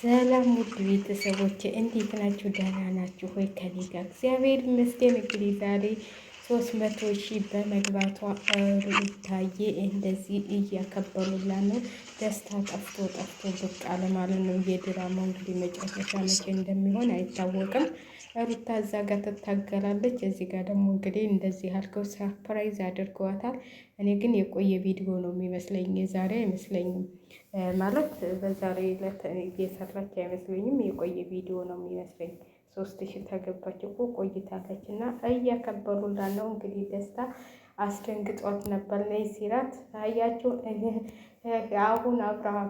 ሰላም ውድ ቤተሰቦች እንዴት ናችሁ? ደህና ናችሁ ሆይ? ከኔ ጋር እግዚአብሔር ይመስገን። እንግዲህ ዛሬ 300,000 በመግባቷ ሩታዬ እንደዚህ እያከበሩላት ነው። ደስታ ጠፍቶ ብቅ አለ ማለት ነው። የድራማው እንግዲህ መጨረሻ መቼ እንደሚሆን አይታወቅም። ሩታ እዛ ጋር ትታገላለች፣ እዚህ ጋር ደግሞ እንግዲህ እንደዚህ አልከው ሰርፕራይዝ አድርገዋታል። እኔ ግን የቆየ ቪዲዮ ነው የሚመስለኝ፣ የዛሬ አይመስለኝም። ማለት በዛሬ ዕለት እየሰራች አይመስለኝም፣ የቆየ ቪዲዮ ነው የሚመስለኝ። 3,000 ተገባች እኮ ቆይታለች እና እያከበሩላት ነው እንግዲህ ደስታ አስደንግጧት ነበር። ነይ ሲላት አያቸው። አሁን አብርሃም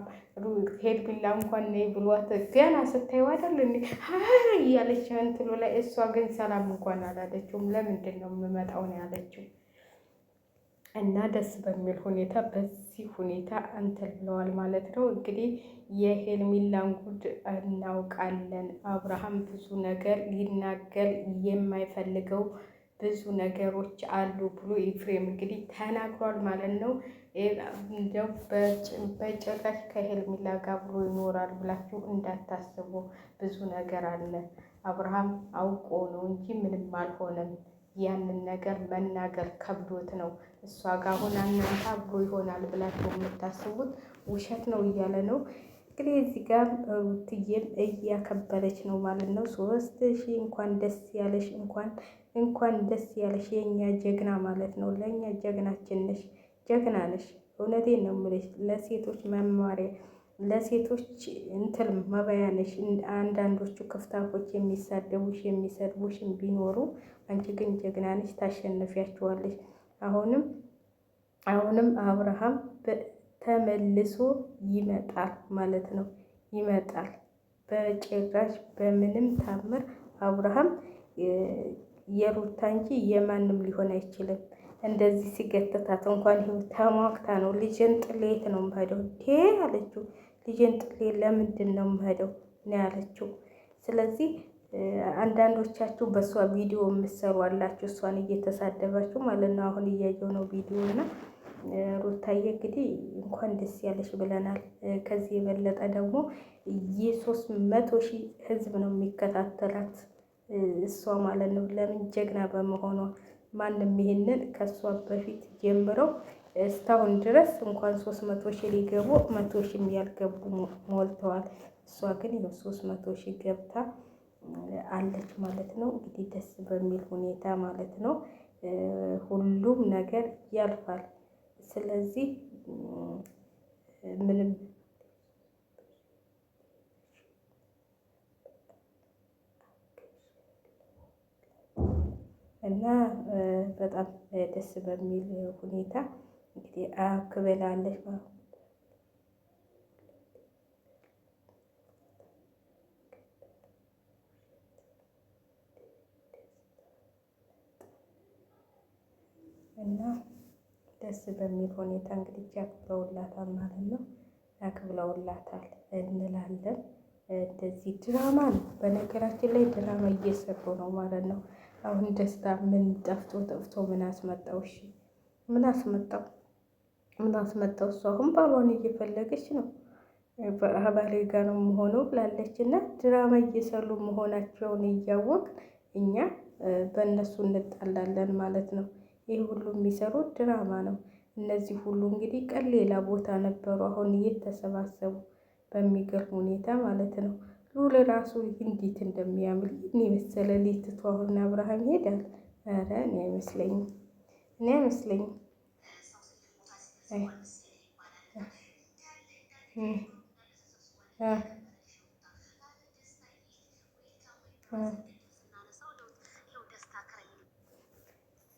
ሄርሜላ እንኳን ነይ ብሏት ገና ስታየው አይደል እንዴ እያለች እንትሉ ላይ፣ እሷ ግን ሰላም እንኳን አላለችውም። ለምንድን ነው የምመጣው ነው ያለችው። እና ደስ በሚል ሁኔታ በዚህ ሁኔታ እንትን ብለዋል ማለት ነው። እንግዲህ የሄርሜላን ጉድ እናውቃለን። አብርሃም ብዙ ነገር ሊናገር የማይፈልገው ብዙ ነገሮች አሉ ብሎ ኤፍሬም እንግዲህ ተናግሯል ማለት ነው። እንደው በጭራሽ ከሄርሜላ ጋር ብሎ ይኖራል ብላችሁ እንዳታስቡ፣ ብዙ ነገር አለ። አብርሃም አውቆ ነው እንጂ ምንም አልሆነም። ያንን ነገር መናገር ከብዶት ነው። እሷ ጋር ሆና እናንተ አብሮ ይሆናል ብላችሁ የምታስቡት ውሸት ነው እያለ ነው። እንግዲህ እዚህ ጋር ሩትዬም እያከበረች ነው ማለት ነው። 3,000 እንኳን ደስ ያለሽ፣ እንኳን ደስ ያለሽ የኛ ጀግና ማለት ነው። ለእኛ ጀግናችን ነሽ፣ ጀግና ነሽ። እውነቴን ነው የምልሽ፣ ለሴቶች መማሪያ፣ ለሴቶች እንትን መበያ ነሽ። አንዳንዶቹ ክፍታፎች የሚሳደቡሽ የሚሰድቡሽም ቢኖሩ አንቺ ግን ጀግና ነሽ፣ ታሸንፊያቸዋለሽ። አሁንም አብርሃም ተመልሶ ይመጣል ማለት ነው። ይመጣል በጭራሽ በምንም ታምር አብርሃም የሩታ እንጂ የማንም ሊሆን አይችልም። እንደዚህ ሲገተታት እንኳን ይኸው ተሟግታ ነው። ልጄን ጥሌ የት ነው የምሄደው አለችው። ልጄን ጥሌ ለምንድን ነው የምሄደው ነው ያለችው። ስለዚህ አንዳንዶቻችሁ በእሷ ቪዲዮ የምትሰሩ አላችሁ፣ እሷን እየተሳደባችሁ ማለት ነው። አሁን እያየው ነው ቪዲዮ እና ሩታዬ እንግዲህ እንኳን ደስ ያለሽ ብለናል። ከዚህ የበለጠ ደግሞ የ300,000 ህዝብ ነው የሚከታተላት እሷ ማለት ነው። ለምን ጀግና በመሆኗ ማንም ይሄንን ከእሷ በፊት ጀምረው እስካሁን ድረስ እንኳን 300,000 ሊገቡ 100,000 ያልገቡ ሞልተዋል። እሷ ግን ይኸው 300,000 ገብታ አለች ማለት ነው። እንግዲህ ደስ በሚል ሁኔታ ማለት ነው። ሁሉም ነገር ያልፋል። ስለዚህ ምንም እና በጣም ደስ በሚል ሁኔታ እንግዲህ አክብላለች ማለት ነው። እና ደስ በሚል ሁኔታ እንግዲህ አክብረውላታል ማለት ነው። አክብረውላታል እንላለን። እንደዚህ ድራማ ነው፣ በነገራችን ላይ ድራማ እየሰሩ ነው ማለት ነው። አሁን ደስታ ምን ጠፍቶ ምን አስመጣው? እሺ ምን አስመጣው? እሱ አሁን ባሏን እየፈለገች ነው። ባሌ ጋ ነው መሆኑ ብላለች። እና ድራማ እየሰሩ መሆናቸውን እያወቅ እኛ በእነሱ እንጣላለን ማለት ነው። ይህ ሁሉ የሚሰሩት ድራማ ነው። እነዚህ ሁሉ እንግዲህ ቀን ሌላ ቦታ ነበሩ፣ አሁን እየተሰባሰቡ በሚገርም ሁኔታ ማለት ነው። ሉል ራሱ እንዴት እንደሚያምር ይህን የመሰለ ልጅ ትቶ አሁን አብርሃም ይሄዳል? ኧረ እኔ አይመስለኝም።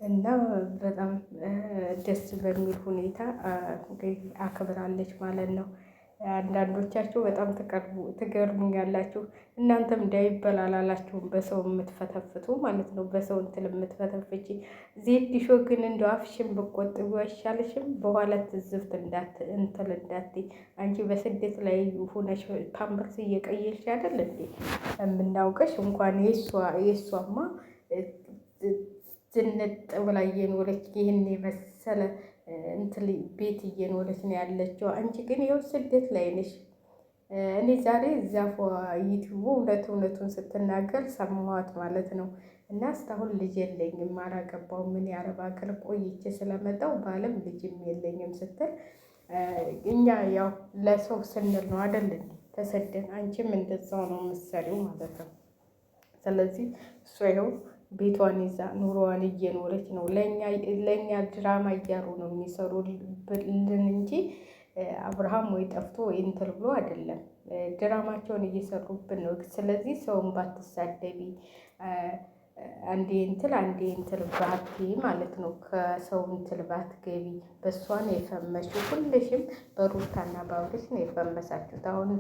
እና በጣም ደስ በሚል ሁኔታ አክብራለች ማለት ነው። አንዳንዶቻችሁ በጣም ትገርሙኛላችሁ። እናንተም እንዳይበላላላችሁም በሰው የምትፈተፍቱ ማለት ነው። በሰው እንትን የምትፈተፍች ዜድ ሾ ግን እንደው አፍሽን ብቆጥቡ አይሻልሽም? በኋላ ትዝብት እንትን እንዳትይ። አንቺ በስደት ላይ ሆነሽ ፓምፐርስ እየቀየርሽ አይደል እንዴ የምናውቀሽ። እንኳን የእሷማ ዝንጥ ብላ እየኖረች ይህን የመሰለ እንትን ቤት እየኖረች ነው ያለችው። አንቺ ግን ይኸው ስደት ላይ ነሽ። እኔ ዛሬ ዛፏ ዩቲዩቡ እውነቱን ስትናገር ሰማኋት ማለት ነው። እና እስካሁን ልጅ የለኝም አላገባው ምን የአረብ ሀገር ቆይቼ ስለመጣው ባልም ልጅም የለኝም ስትል እኛ ያው ለሰው ስንል ነው አይደል ተሰደን፣ አንቺም እንደዛው ነው የምትሰሪው ማለት ነው። ስለዚህ እሷ ይኸው ቤቷን ይዛ ኑሮዋን እየኖረች ነው። ለእኛ ድራማ እያሉ ነው የሚሰሩልን እንጂ አብርሃም ወይ ጠፍቶ ወይ እንትን ብሎ አይደለም። ድራማቸውን እየሰሩብን ነው። ስለዚህ ሰውን ባትሳደቢ አንዴ እንትን ባቲ ማለት ነው። ከሰው እንትን ባትገቢ በእሷን የፈመሽው ሁልሽም በሩታና በአብርሽ ነው የፈመሳችሁት። አሁን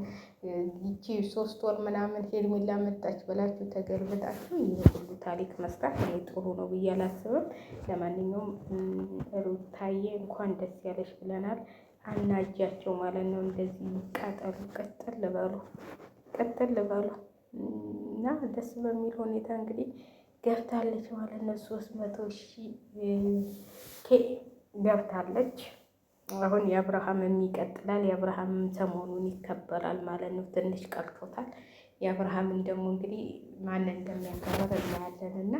ይቺ 3 ወር ምናምን ሄርሜላ መጣች ብላችሁ ተገልብጣችሁ ይህ ሁሉ ታሪክ መስራት እኔ ጥሩ ነው ብዬ አላስብም። ለማንኛውም ሩታዬ እንኳን ደስ ያለሽ ብለናል። አናጃቸው ማለት ነው። እንደዚህ ይቃጠሉ፣ ቀጥል በሉ እና ደስ በሚል ሁኔታ እንግዲህ ገብታለች ማለት ነው። 300,000 ገብታለች። አሁን የአብርሃምም ይቀጥላል። የአብርሃምም ሰሞኑን ይከበራል ማለት ነው። ትንሽ ቀርቶታል። የአብርሃምን ደግሞ እንግዲህ ማን እንደሚያከብር እናያለን። እና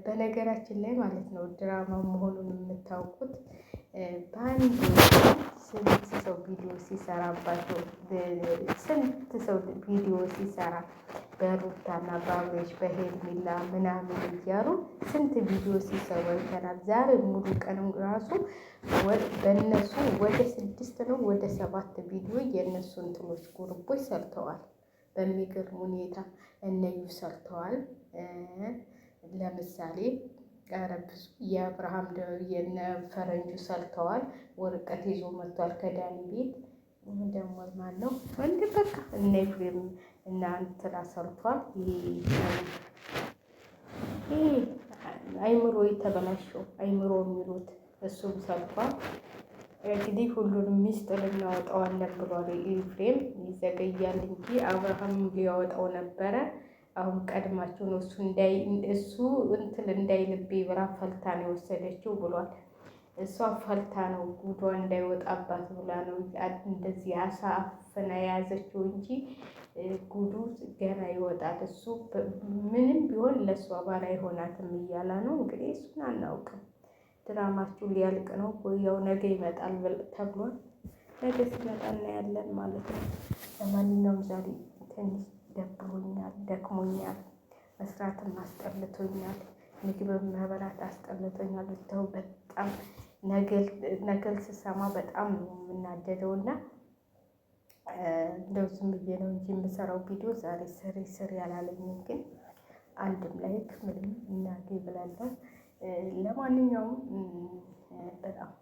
በነገራችን ላይ ማለት ነው ድራማ መሆኑን የምታውቁት በአንድ ስንት ሰው ቪዲዮ ሲሰራባቸው፣ ስንት ሰው ቪዲዮ ሲሰራ በሩታና በአብርሽ በሄርሜላ ምናምን እያሉ ስንት ቪዲዮ ሲሰሩ አይተናል። ዛሬ ሙሉ ቀንም ራሱ በእነሱ ወደ 6 ነው ወደ 7 ቪዲዮ የእነሱ እንትኖች ጉርቦች ሰርተዋል። በሚገርም ሁኔታ እነዩ ሰርተዋል። ለምሳሌ ብዙ የአብርሃም የነ ፈረንጁ ሰርተዋል። ወረቀት ይዞ መጥቷል ከዳኒ ቤት ደግሞ ማን ነው ወንድ በቃ እነ ኤፍሬም እና እንትና ሰርቷል። ይሄ አይምሮ የተበላሸው አይምሮ የሚሉት እሱም ሰርቷል። እንግዲህ ሁሉንም ሚስጥር እናወጣዋለን ብሏል ኤፍሬም። ይዘገያል እንጂ አብርሃም ሊያወጣው ነበረ። አሁን ቀድማችሁ ነው እሱ እንትን እንዳይልቤ ብላ ፈልታ ነው የወሰደችው ብሏል። እሷ ፈልታ ነው ጉዷ እንዳይወጣባት ብላ ነው እንደዚህ አሳፍና የያዘችው እንጂ ጉዱ ገና ይወጣል። እሱ ምንም ቢሆን ለእሷ ባል አይሆናትም እያላ ነው እንግዲህ። እሱን አናውቅም። ድራማችሁ ሊያልቅ ነው። ያው ነገ ይመጣል ተብሏል። ነገ ሲመጣ እናያለን ማለት ነው። ለማንኛውም ዛሬ ትንሽ ደብሮኛል፣ ደክሞኛል፣ መስራትም አስጠልቶኛል፣ ምግብም መብላት አስጠልቶኛል። ብታው በጣም ነገል ስሰማ በጣም ነው የምናደደው። እና እንደው ዝም ብዬ ነው እንጂ የምሰራው ቪዲዮ ዛሬ ስሪ ያላለኝም፣ ግን አንድም ላይክ ምንም እናቴ ብላለሁ። ለማንኛውም በጣም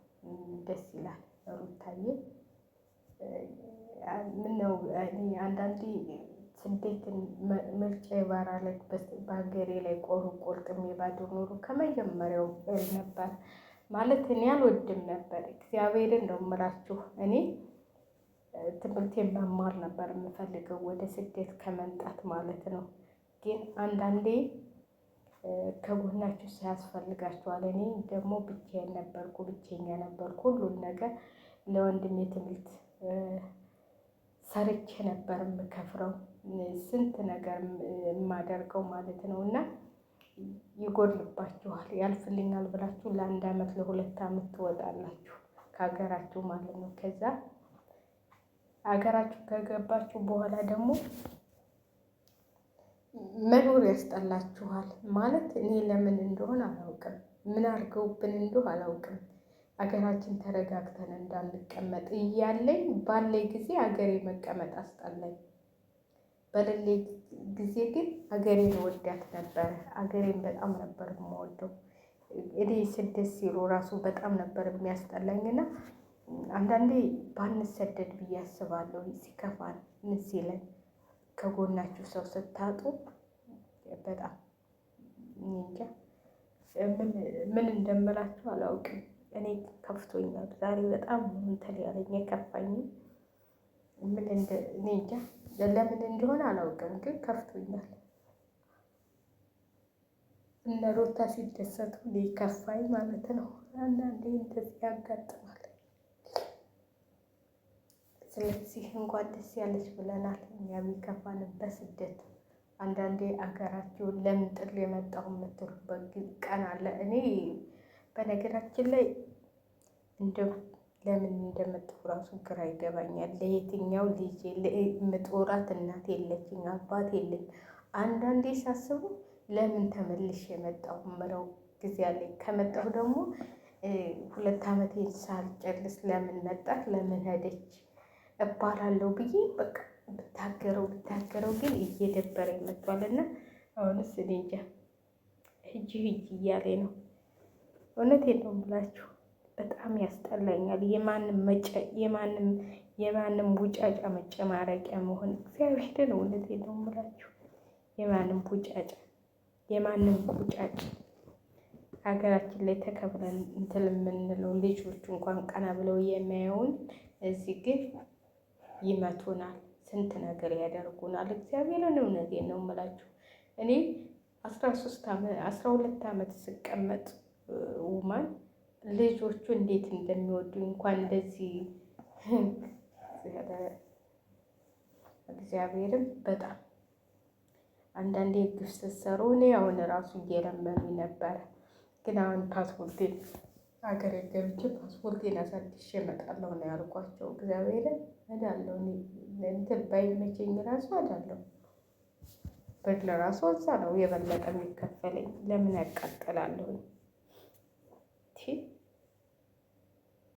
ደስ ይላል። ሩታዬ ምነው አንዳንዴ ስደትን ምርጫ ይባራለች። በሀገሬ ላይ ቆርጥም የባዶ ኖሮ ከመጀመሪያው ነበር ማለት እኔ አልወድም ነበር። እግዚአብሔርን ነው የምላችሁ። እኔ ትምህርቴን መማር ነበር የምፈልገው ወደ ስደት ከመምጣት ማለት ነው። ግን አንዳንዴ ከጎናችሁ ሳያስፈልጋችኋል። እኔ ደግሞ ብቻዬን ነበርኩ፣ ብቸኛ ነበርኩ። ሁሉን ነገር ለወንድሜ ትምህርት ሰርቼ ነበር የምከፍረው፣ ስንት ነገር የማደርገው ማለት ነው። እና ይጎድልባችኋል። ያልፍልኛል ብላችሁ ለ1 ዓመት ለ2 ዓመት ትወጣላችሁ ከሀገራችሁ ማለት ነው። ከዛ ሀገራችሁ ከገባችሁ በኋላ ደግሞ መኖር ያስጠላችኋል ማለት እኔ ለምን እንደሆነ አላውቅም። ምን አድርገውብን እንደሆነ አላውቅም። አገራችን ተረጋግተን እንዳንቀመጥ እያለኝ ባለኝ ጊዜ አገሬ መቀመጥ አስጠላኝ። በሌለኝ ጊዜ ግን አገሬን ወዳት ነበረ። አገሬን በጣም ነበር የምወደው። እኔ ስደት ሲሉ ራሱ በጣም ነበር የሚያስጠላኝና አንዳንዴ ባንሰደድ ብዬ አስባለሁ። ሲከፋን ምን ሲለን ከጎናችሁ ሰው ስታጡ በጣም እንጃ ምን እንደምላችሁ አላውቅም። እኔ ከፍቶኛል ዛሬ በጣም እንትን ያለኝ የከፋኝ እኔ እንጃ ለምን እንደሆነ አላውቅም፣ ግን ከፍቶኛል። እነ ሩታ ሲደሰቱ እኔ ከፋኝ ማለት ነው። አንዳንዴ እንደዚህ ያጋጥማል። ስለዚህ እንኳን ደስ ያለች ብለናል። እኛ የሚከፋን በስደት አንዳንዴ አገራችሁን ለምን ጥል የመጣሁ የምትሉበት ቀን አለ። እኔ በነገራችን ላይ እንደው ለምን እንደመጣሁ ራሱ ግራ ይገባኛል። ለየትኛው ልጄ የምጦራት እናት የለችኝ፣ አባት የለኝ። አንዳንዴ ሳስቡ ለምን ተመልሼ የመጣሁ ምለው ጊዜ አለኝ። ከመጣሁ ደግሞ 2 ዓመቴን ሳልጨርስ ለምን መጣች ለምን ሄደች እባላለሁ ብዬ በቃ ብታገረው ግን እየደበረኝ መጥቷልና አሁንስ እኔ እንጃ ሂጂ እያለኝ ነው። እውነቴን ነው የምላችሁ። በጣም ያስጠላኛል። የማንም ቡጫጫ መጨማረቂያ መሆን እግዚአብሔርን እውነቴን ነው የምላችሁ። የማንም ቡጫጫ የማንም ቡጫጭ ሀገራችን ላይ ተከብረን እንትን የምንለው ልጆቹ እንኳን ቀና ብለው የሚያየውን እዚህ ግን ይመቱናል፣ ስንት ነገር ያደርጉናል። እግዚአብሔርን እውነቴን ነው የምላችሁ። እኔ 12 ዓመት ስቀመጥ ውማን ልጆቹ እንዴት እንደሚወዱ እንኳን እንደዚህ እግዚአብሔርም በጣም አንዳንዴ ግፍ ስትሰሩ እኔ አሁን ራሱ እየለመኑኝ ነበረ። ግን አሁን ፓስፖርቴን ሀገሬ ገብቼ ፓስፖርቴን አሳድሼ እመጣለሁ ነው ያልኳቸው። እግዚአብሔርን እሄዳለሁ እንትን ባይመቸኝ ራሱ እሄዳለሁ። ብር ለራሱ እዛ ነው የበለጠ የሚከፈለኝ። ለምን ያቃጥላለሁ?